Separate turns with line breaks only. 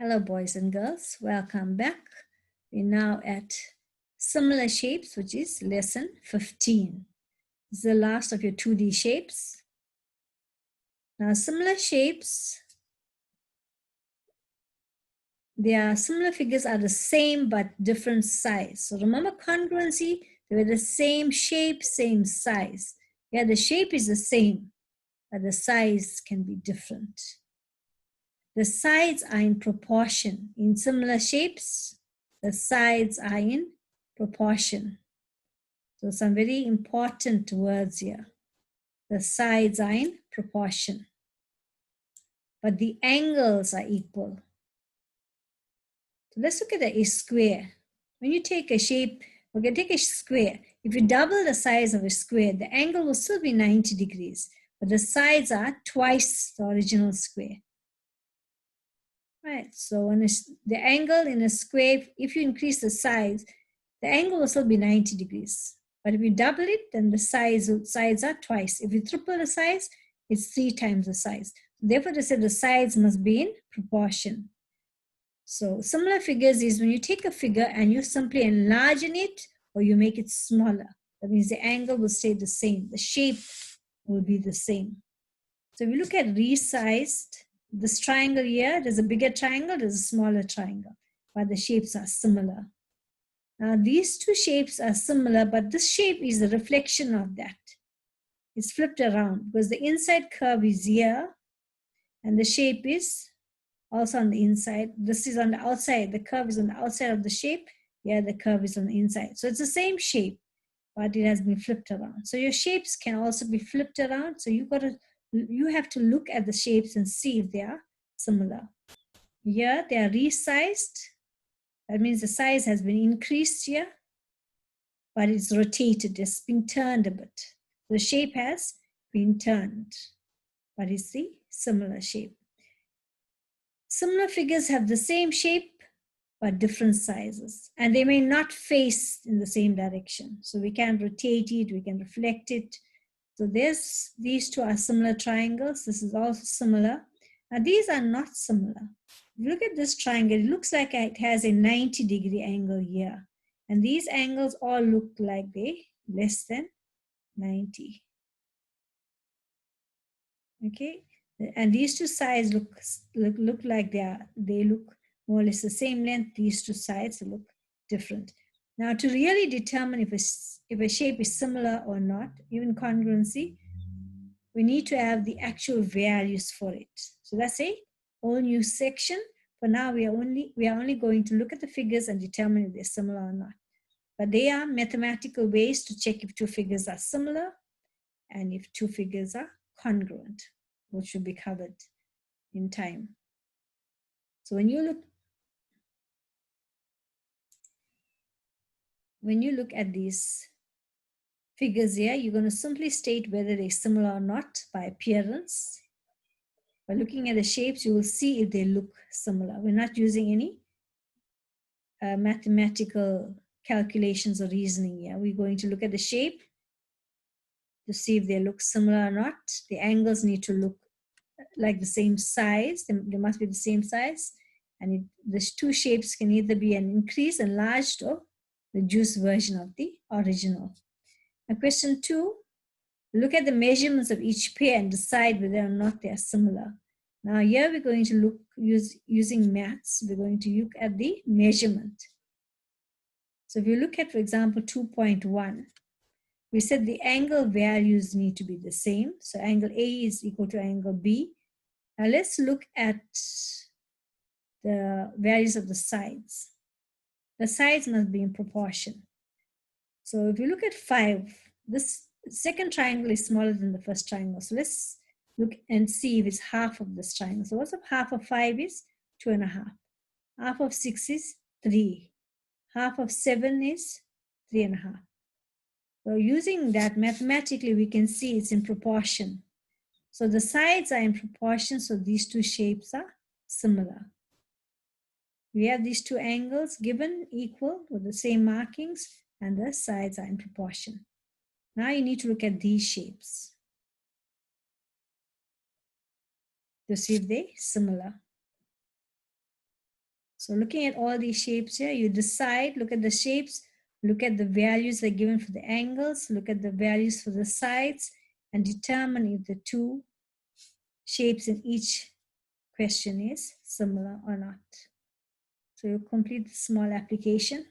Hello, boys and girls. Welcome back. We're now at similar shapes, which is lesson 15. This is the last of your 2D shapes. Now, similar shapes, their similar figures are the same but different size. So remember congruency, they were the same shape, same size. Yeah, the shape is the same, but the size can be different. The sides are in proportion. In similar shapes, the sides are in proportion. So some very important words here. The sides are in proportion, but the angles are equal. So let's look at a square. When you take a shape, we're going to take a square. If you double the size of a square, the angle will still be 90 degrees, but the sides are twice the original square. Right, so when the angle in a square, if you increase the size, the angle will still be 90 degrees. But if you double it, then the sides are twice. If you triple the size, it's 3 times the size. Therefore, they said the sides must be in proportion. So similar figures is when you take a figure and you simply enlarge it or you make it smaller. That means the angle will stay the same. The shape will be the same. So if you look at resized, this triangle here, there's a bigger triangle, there's a smaller triangle, but the shapes are similar. Now these two shapes are similar, but this shape is a reflection of that. It's flipped around because the inside curve is here and the shape is also on the inside. This is on the outside. The curve is on the outside of the shape. Here the curve is on the inside. So it's the same shape, but it has been flipped around. So your shapes can also be flipped around. So you have to look at the shapes and see if they are similar. Here they are resized. That means the size has been increased here, but it's rotated, it's been turned a bit. The shape has been turned, but it's the similar shape. Similar figures have the same shape, but different sizes, and they may not face in the same direction. So we can rotate it, we can reflect it. So these two are similar triangles. This is also similar. Now these are not similar. If you look at this triangle, it looks like it has a 90-degree angle here. And these angles all look like they less than 90. Okay, and these two sides look like they look more or less the same length. These two sides look different. Now, to really determine if a shape is similar or not, even congruency, we need to have the actual values for it. So that's a whole new section. For now, we are only going to look at the figures and determine if they're similar or not. But they are mathematical ways to check if two figures are similar and if two figures are congruent, which will be covered in time. So when you look at these figures here, you're going to simply state whether they're similar or not by appearance. By looking at the shapes, you will see if they look similar. We're not using any mathematical calculations or reasoning here. We're going to look at the shape to see if they look similar or not. The angles need to look like the same size. They must be the same size. And these two shapes can either be an increased, enlarged, or reduced version of the original. Now, question 2, look at the measurements of each pair and decide whether or not they are similar. Now here we're going to look using maths. We're going to look at the measurement. So if you look at, for example, 2.1, we said the angle values need to be the same. So angle A is equal to angle B. Now let's look at the values of the sides. The sides must be in proportion. So if you look at 5, this second triangle is smaller than the first triangle. So let's look and see if it's half of this triangle. So what's up? Half of 5 is 2.5. Half of 6 is 3. Half of 7 is 3.5. So using that mathematically, we can see it's in proportion. So the sides are in proportion, so these two shapes are similar. We have these two angles given equal with the same markings, and the sides are in proportion. Now you need to look at these shapes to see if they're similar. So looking at all these shapes here, you decide, look at the shapes, look at the values that are given for the angles, look at the values for the sides, and determine if the two shapes in each question is similar or not. So you complete the small application.